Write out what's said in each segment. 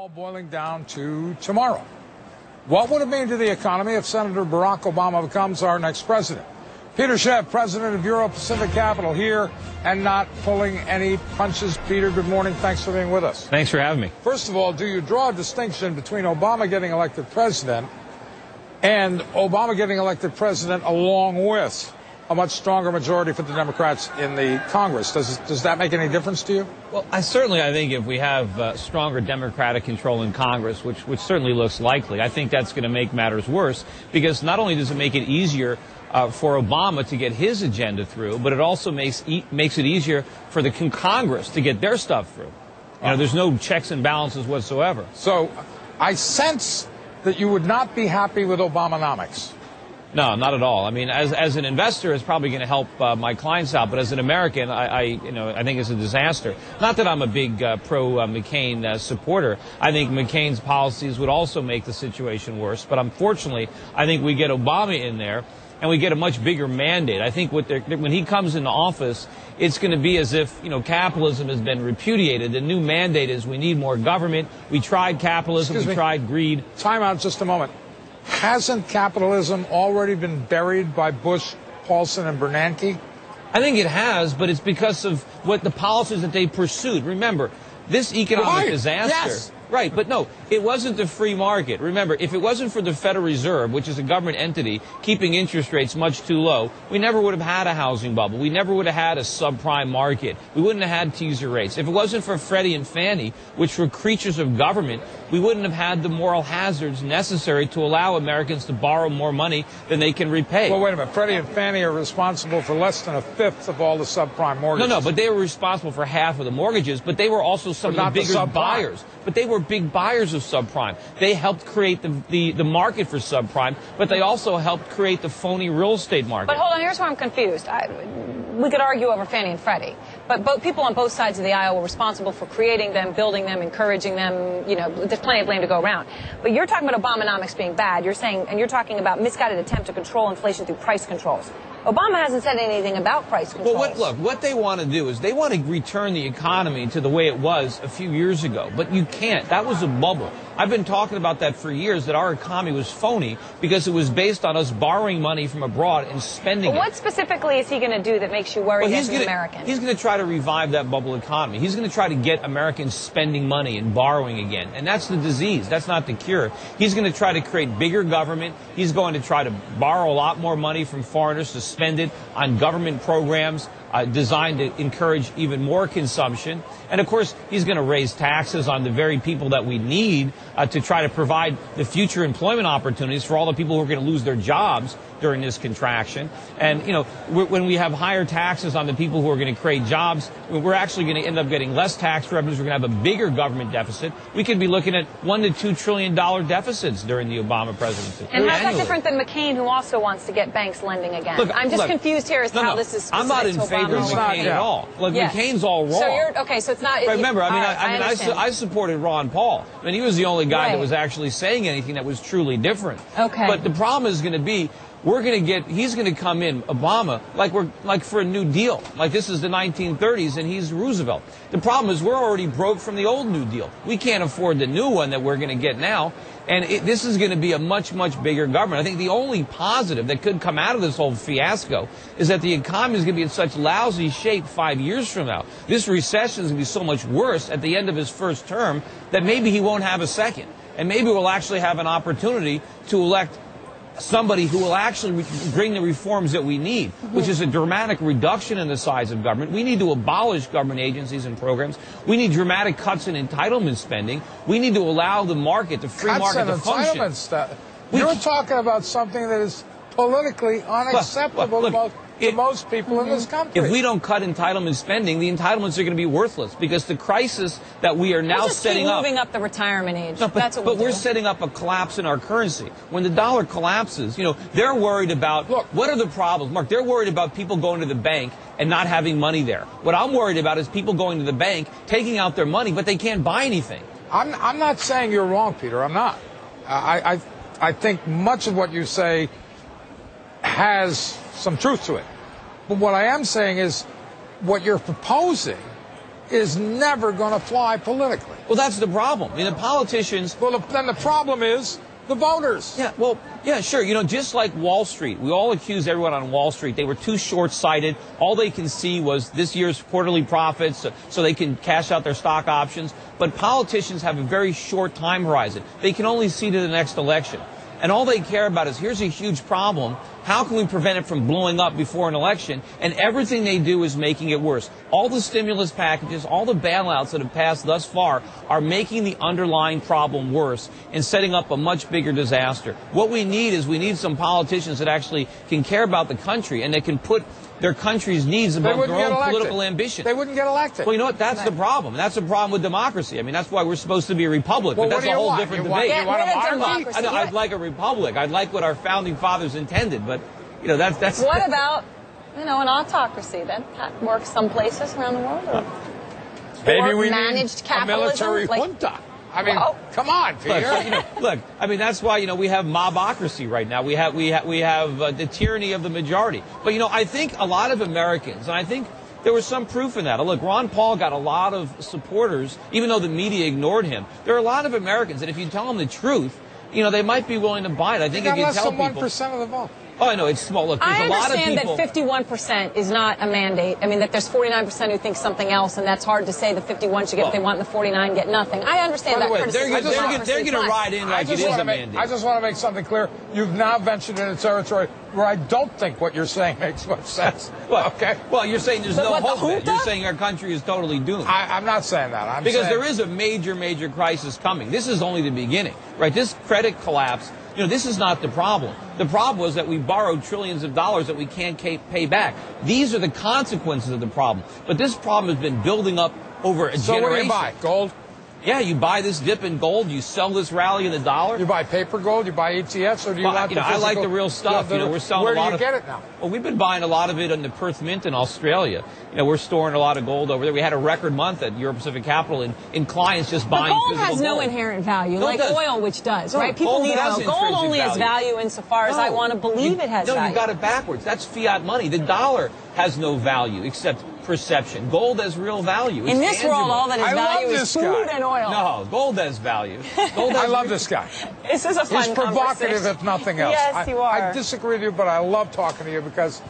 all boiling down to tomorrow. What would it mean to the economy if Senator Barack Obama becomes our next president? Peter Shev, president of Euro Pacific Capital, here and not pulling any punches. Peter, good morning. Thanks for being with us. Thanks for having me. First of all, do you draw a distinction between Obama getting elected president and Obama getting elected president along with a much stronger majority for the Democrats in the Congress? Does that make any difference to you? Well, I think if we have stronger Democratic control in Congress, which certainly looks likely, I think that's going to make matters worse, because not only does it make it easier for Obama to get his agenda through, but it also makes it easier for the Congress to get their stuff through. You know, there's no checks and balances whatsoever. So I sense that you would not be happy with Obamonomics. No, not at all. I mean, as an investor, it's probably going to help my clients out, but as an American, I think it's a disaster. Not that I'm a big pro-McCain supporter. I think McCain's policies would also make the situation worse. But unfortunately, I think we get Obama in there, and we get a much bigger mandate. I think when he comes into office, it's going to be as if, capitalism has been repudiated. The new mandate is we need more government. We tried capitalism. We tried greed. Time out just a moment. Hasn't capitalism already been buried by Bush, Paulson, and Bernanke? I think it has, but it's because of what the policies that they pursued. Remember, this economic disaster. Yes. Right, but no, it wasn't the free market. Remember, if it wasn't for the Federal Reserve, which is a government entity, keeping interest rates much too low, we never would have had a housing bubble. We never would have had a subprime market. We wouldn't have had teaser rates. If it wasn't for Freddie and Fannie, which were creatures of government, we wouldn't have had the moral hazards necessary to allow Americans to borrow more money than they can repay. Well, wait a minute. Freddie and Fannie are responsible for less than a fifth of all the subprime mortgages. No, but they were responsible for half of the mortgages, but they were also some of the bigger buyers. But they were big buyers of subprime. They helped create the market for subprime, but they also helped create the phony real estate market. But hold on, here's where I'm confused. We could argue over Fannie and Freddie, but people on both sides of the aisle were responsible for creating them, building them, encouraging them. There's plenty of blame to go around. But you're talking about Obamonomics being bad. You're talking about misguided attempt to control inflation through price controls. Obama hasn't said anything about price controls. Well, what they want to do is they want to return the economy to the way it was a few years ago. But you can't. That was a bubble. I've been talking about that for years, that our economy was phony because it was based on us borrowing money from abroad and spending it. What specifically is he going to do that makes you worried as an American? He's going to try to revive that bubble economy. He's going to try to get Americans spending money and borrowing again. And that's the disease. That's not the cure. He's going to try to create bigger government. He's going to try to borrow a lot more money from foreigners to spend it on government programs designed to encourage even more consumption. And, of course, he's going to raise taxes on the very people that we need to try to provide the future employment opportunities for all the people who are going to lose their jobs during this contraction. And, when we have higher taxes on the people who are going to create jobs, we're actually going to end up getting less tax revenues. We're going to have a bigger government deficit. We could be looking at $1 to $2 trillion deficits during the Obama presidency. And how's that different than McCain, who also wants to get banks lending again? Look, I'm just confused here as to how this is specific I'm not in favor of McCain at all. Look, McCain's all wrong. So it's not. Remember, I supported Ron Paul. I mean, he was the only guy that was actually saying anything that was truly different. Okay. But the problem is going to be, he's going to come in, Obama, like for a New Deal. Like this is the 1930s and he's Roosevelt. The problem is we're already broke from the old New Deal. We can't afford the new one that we're going to get now. And this is going to be a much, much bigger government. I think the only positive that could come out of this whole fiasco is that the economy is going to be in such lousy shape 5 years from now. This recession is going to be so much worse at the end of his first term that maybe he won't have a second. And maybe we'll actually have an opportunity to elect somebody who will actually bring the reforms that we need, which is a dramatic reduction in the size of government. We need to abolish government agencies and programs. We need dramatic cuts in entitlement spending. We need to allow the market, the free market, to function. You're talking about something that is politically unacceptable to most people in this country. If we don't cut entitlement spending, the entitlements are going to be worthless because the crisis that we are now setting up. Moving up the retirement age. No, but we're setting up a collapse in our currency. When the dollar collapses, they're worried about, what are the problems? Mark, they're worried about people going to the bank and not having money there. What I'm worried about is people going to the bank, taking out their money, but they can't buy anything. I'm not saying you're wrong, Peter. I'm not. I think much of what you say has some truth to it. But what I am saying is what you're proposing is never going to fly politically. Well, that's the problem. I mean, the politicians... Well, then the problem is the voters. Yeah, well, yeah, sure. You know, just like Wall Street, we all accuse everyone on Wall Street. They were too short-sighted. All they can see was this year's quarterly profits, so they can cash out their stock options. But politicians have a very short time horizon. They can only see to the next election. And all they care about is, here's a huge problem. How can we prevent it from blowing up before an election? And everything they do is making it worse. All the stimulus packages, all the bailouts that have passed thus far are making the underlying problem worse and setting up a much bigger disaster. What we need is some politicians that actually can care about the country and that can put their country's needs above their own political ambition. They wouldn't get elected. Well, you know what? That's the problem. That's the problem with democracy. I mean, that's why we're supposed to be a republic. Well, but that's a whole different debate. You want a monarchy? I know, I'd like a republic. I'd like what our founding fathers intended. But, you know, that's... What about, you know, an autocracy? That works some places around the world. Maybe we managed need a military junta. I mean, come on, Peter. Look, I mean, that's why, you know, we have mobocracy right now. We have the tyranny of the majority. But, you know, I think a lot of Americans, and I think there was some proof in that. Look, Ron Paul got a lot of supporters, even though the media ignored him. There are a lot of Americans that if you tell them the truth, you know, they might be willing to buy it. I think if you tell people... less than 1% of the vote. Oh, I know, it's small. Look, there's a lot of people... I understand that 51% is not a mandate. I mean, that there's 49% who think something else, and that's hard to say the 51 should get what they want and the 49 get nothing. I understand that criticism. They're going to ride in like it is a mandate. I just want to make something clear. You've now ventured into territory where I don't think what you're saying makes much sense. Well, okay. Well, you're saying there's no hope in it. You're saying our country is totally doomed. I'm not saying that. Because there is a major crisis coming. This is only the beginning, right? This credit collapse, you know, this is not the problem. The problem was that we borrowed trillions of dollars that we can't pay back. These are the consequences of the problem. But this problem has been building up over a generation. So what do you buy? Gold? Yeah, you buy this dip in gold, you sell this rally in the dollar. You buy paper gold, you buy ETFs, or do you like the physical? I like the real stuff. You know, we're selling a lot of... Where do you get it now? Well, we've been buying a lot of it in the Perth Mint in Australia. You know, we're storing a lot of gold over there. We had a record month at Europe Pacific Capital in clients just buying physical gold. Gold has no inherent value, like oil, which does, right? People need oil. Gold only has value insofar as I want to believe it has value. No, you got it backwards. That's fiat money. The dollar has no value except perception. Gold has real value. In this world, all that has value is food and oil. No, gold has value. I love this guy. This is a fun He's provocative, if nothing else. Yes, you are. I disagree with you, but I love talking to you because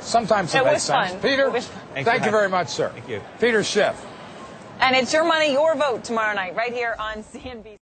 sometimes it makes sense. Fun. Peter, thank you very much, sir. Thank you. Peter Schiff. And it's your money, your vote tomorrow night, right here on CNBC.